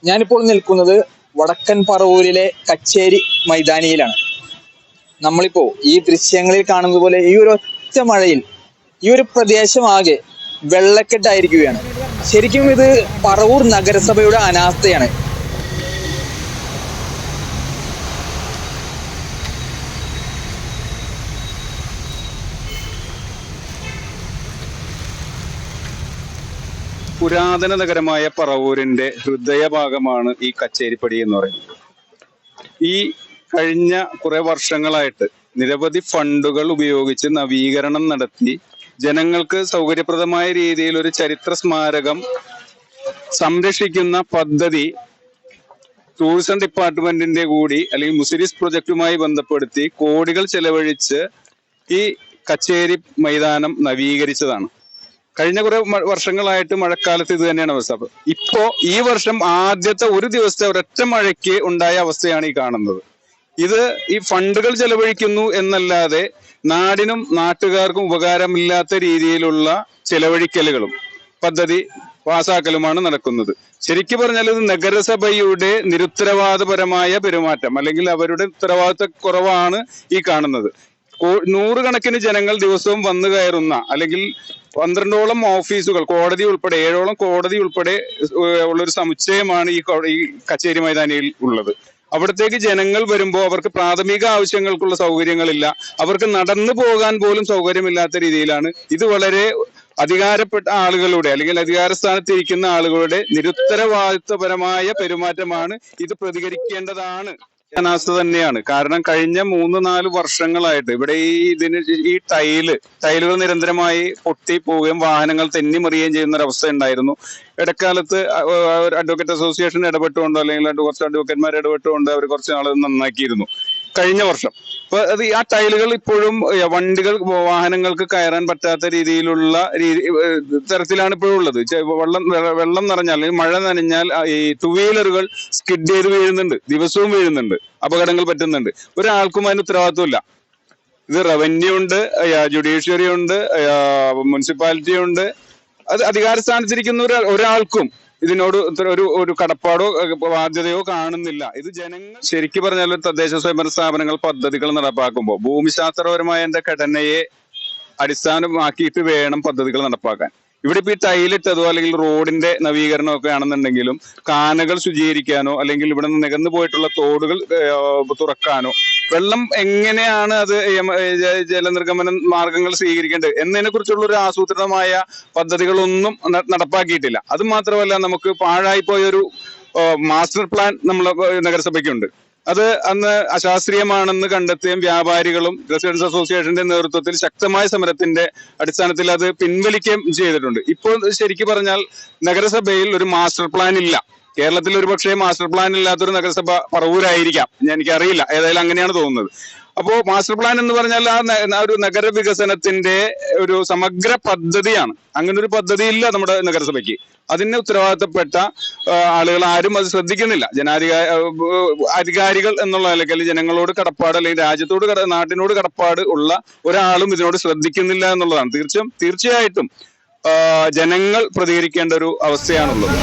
ഞാനിപ്പോൾ നിൽക്കുന്നത് വടക്കൻ പറവൂരിലെ കച്ചേരി മൈതാനിയിലാണ്. നമ്മളിപ്പോ ഈ ദൃശ്യങ്ങളിൽ കാണുന്നത് പോലെ ഈ ഒരു ഒറ്റ മഴയിൽ ഈ ഒരു പ്രദേശമാകെ വെള്ളക്കെട്ടായിരിക്കുകയാണ്. ശരിക്കും ഇത് പറവൂർ നഗരസഭയുടെ അനാസ്ഥയാണ്. പുരാതന നഗരമായ പറവൂരിന്റെ ഹൃദയഭാഗമാണ് ഈ കച്ചേരിപ്പടി എന്ന് പറയുന്നത്. ഈ കഴിഞ്ഞ കുറെ വർഷങ്ങളായിട്ട് നിരവധി ഫണ്ടുകൾ ഉപയോഗിച്ച് നവീകരണം നടത്തി ജനങ്ങൾക്ക് സൗകര്യപ്രദമായ രീതിയിൽ ഒരു ചരിത്ര സ്മാരകം സംരക്ഷിക്കുന്ന പദ്ധതി ടൂറിസം ഡിപ്പാർട്ട്മെന്റിന്റെ കൂടി അല്ലെങ്കിൽ മുസിരിസ് പ്രൊജക്റ്റുമായി ബന്ധപ്പെടുത്തി കോടികൾ ചെലവഴിച്ച് ഈ കച്ചേരി മൈതാനം നവീകരിച്ചതാണ്. കഴിഞ്ഞ കുറെ വർഷങ്ങളായിട്ട് മഴക്കാലത്ത് ഇത് തന്നെയാണ് അവസ്ഥ. ഇപ്പോ ഈ വർഷം ആദ്യത്തെ ഒരു ദിവസത്തെ ഒരൊറ്റ മഴയ്ക്ക് ഉണ്ടായ അവസ്ഥയാണ് ഈ കാണുന്നത്. ഇത് ഈ ഫണ്ടുകൾ ചെലവഴിക്കുന്നു എന്നല്ലാതെ നാടിനും നാട്ടുകാർക്കും ഉപകാരമില്ലാത്ത രീതിയിലുള്ള ചെലവഴിക്കലുകളും പദ്ധതി പാസാക്കലുമാണ് നടക്കുന്നത്. ശരിക്കും പറഞ്ഞാൽ ഇത് നഗരസഭയുടെ നിരുത്തരവാദപരമായ പെരുമാറ്റം അല്ലെങ്കിൽ അവരുടെ ഉത്തരവാദിത്ത കുറവാണ് ഈ കാണുന്നത്. നൂറുകണക്കിന് ജനങ്ങൾ ദിവസവും വന്നു കയറുന്ന അല്ലെങ്കിൽ 12ഓളം ഓഫീസുകൾ, കോടതി ഉൾപ്പെടെ 7ഓളം കോടതി ഉൾപ്പെടെ ഉള്ളൊരു സമുച്ചയമാണ് ഈ കച്ചേരി മൈതാനിയിൽ ഉള്ളത്. അവിടത്തേക്ക് ജനങ്ങൾ വരുമ്പോൾ അവർക്ക് പ്രാഥമിക ആവശ്യങ്ങൾക്കുള്ള സൗകര്യങ്ങളില്ല, അവർക്ക് നടന്നു പോകാൻ പോലും സൗകര്യമില്ലാത്ത രീതിയിലാണ്. ഇത് വളരെ അധികാരപ്പെട്ട ആളുകളുടെ അല്ലെങ്കിൽ അധികാര സ്ഥാനത്തിരിക്കുന്ന ആളുകളുടെ നിരുത്തരവാദിത്വപരമായ പെരുമാറ്റമാണ്. ഇത് പ്രതികരിക്കേണ്ടതാണ്. അനാസ്ഥ തന്നെയാണ്. കാരണം കഴിഞ്ഞ 3-4 വർഷങ്ങളായിട്ട് ഇവിടെ ഈ ടൈലുകൾ നിരന്തരമായി പൊട്ടി പോവുകയും വാഹനങ്ങൾ തെന്നിമറിയുകയും ചെയ്യുന്ന ഒരു അവസ്ഥ ഉണ്ടായിരുന്നു. ഇടക്കാലത്ത് അഡ്വക്കേറ്റ് അസോസിയേഷൻ ഇടപെട്ടുകൊണ്ടോ അല്ലെങ്കിൽ കുറച്ച് അഡ്വക്കേറ്റ്മാർ ഇടപെട്ടുകൊണ്ട് അവർ കുറച്ച് നാൾ നന്നാക്കിയിരുന്നു കഴിഞ്ഞ വർഷം. അപ്പൊ അത് ആ ടൈലുകൾ ഇപ്പോഴും വാഹനങ്ങൾക്ക് കയറാൻ പറ്റാത്ത രീതിയിലുള്ള തരത്തിലാണ് ഇപ്പോഴും ഉള്ളത്. വെള്ളം നിറഞ്ഞാൽ അല്ലെങ്കിൽ മഴ നനഞ്ഞാൽ ഈ 2 വീലറുകൾ സ്കിഡ് ചെയ്ത് വീഴുന്നുണ്ട്, ദിവസവും വീഴുന്നുണ്ട്, അപകടങ്ങൾ പറ്റുന്നുണ്ട്. ഒരാൾക്കും അതിന് ഉത്തരവാദിത്വമില്ല. ഇത് റവന്യൂ ഉണ്ട്, ജുഡീഷ്യറി ഉണ്ട്, മുനിസിപ്പാലിറ്റി ഉണ്ട്. അത് അധികാര സ്ഥാനത്തിരിക്കുന്ന ഒരാൾക്കും ഇതിനോട് ഒരു കടപ്പാടോ ബാധ്യതയോ കാണുന്നില്ല. ഇത് ജനങ്ങൾ ശരിക്കും പറഞ്ഞാൽ തദ്ദേശ സ്വയംഭരണ സ്ഥാപനങ്ങൾ പദ്ധതികൾ നടപ്പാക്കുമ്പോൾ ഭൂമിശാസ്ത്രപരമായ ഘടനയെ അടിസ്ഥാനമാക്കിയിട്ട് വേണം പദ്ധതികൾ നടപ്പാക്കാൻ. ഇവിടെ ഇപ്പൊ ഈ ടൈലിട്ടതോ അല്ലെങ്കിൽ റോഡിന്റെ നവീകരണമോ ഒക്കെ ആണെന്നുണ്ടെങ്കിലും കാനകൾ ശുചീകരിക്കാനോ അല്ലെങ്കിൽ ഇവിടെ നിന്ന് നികന്നു പോയിട്ടുള്ള തോടുകൾ തുറക്കാനോ വെള്ളം എങ്ങനെയാണ് അത് ജലനിർഗമന മാർഗങ്ങൾ സ്വീകരിക്കേണ്ടത് എന്നതിനെ കുറിച്ചുള്ള ഒരു ആസൂത്രിതമായ പദ്ധതികളൊന്നും നടപ്പാക്കിയിട്ടില്ല. അത് മാത്രമല്ല, നമുക്ക് പാഴായിപ്പോയൊരു മാസ്റ്റർ പ്ലാൻ നമ്മളെ നഗരസഭയ്ക്കുണ്ട്. അത് അന്ന് അശാസ്ത്രീയമാണെന്ന് കണ്ടെത്തിയും വ്യാപാരികളും റെസിഡൻസ് അസോസിയേഷന്റെ നേതൃത്വത്തിൽ ശക്തമായ സമരത്തിന്റെ അടിസ്ഥാനത്തിൽ അത് പിൻവലിക്കുകയും ചെയ്തിട്ടുണ്ട്. ഇപ്പോൾ ശരിക്കും പറഞ്ഞാൽ നഗരസഭയിൽ ഒരു മാസ്റ്റർ പ്ലാൻ ഇല്ല. കേരളത്തിൽ ഒരു പക്ഷേ മാസ്റ്റർ പ്ലാൻ ഇല്ലാത്തൊരു നഗരസഭ പറവൂരായിരിക്കാം, എനിക്കറിയില്ല, ഏതായാലും അങ്ങനെയാണ് തോന്നുന്നത്. അപ്പോ മാസ്റ്റർ പ്ലാൻ എന്ന് പറഞ്ഞാൽ ആ ഒരു നഗര വികസനത്തിന്റെ ഒരു സമഗ്ര പദ്ധതിയാണ്. അങ്ങനെ ഒരു പദ്ധതി ഇല്ല നമ്മുടെ നഗരസഭയ്ക്ക്. അതിന് ഉത്തരവാദിത്തപ്പെട്ട ആളുകൾ ആരും അത് ശ്രദ്ധിക്കുന്നില്ല. അധികാരികൾ എന്നുള്ള അല്ലെങ്കിൽ ജനങ്ങളോട് കടപ്പാട് അല്ലെങ്കിൽ രാജ്യത്തോട് നാട്ടിനോട് കടപ്പാട് ഉള്ള ഒരാളും ഇതിനോട് ശ്രദ്ധിക്കുന്നില്ല എന്നുള്ളതാണ്. തീർച്ചയായിട്ടും ജനങ്ങൾ പ്രതികരിക്കേണ്ട ഒരു അവസ്ഥയാണുള്ളത്.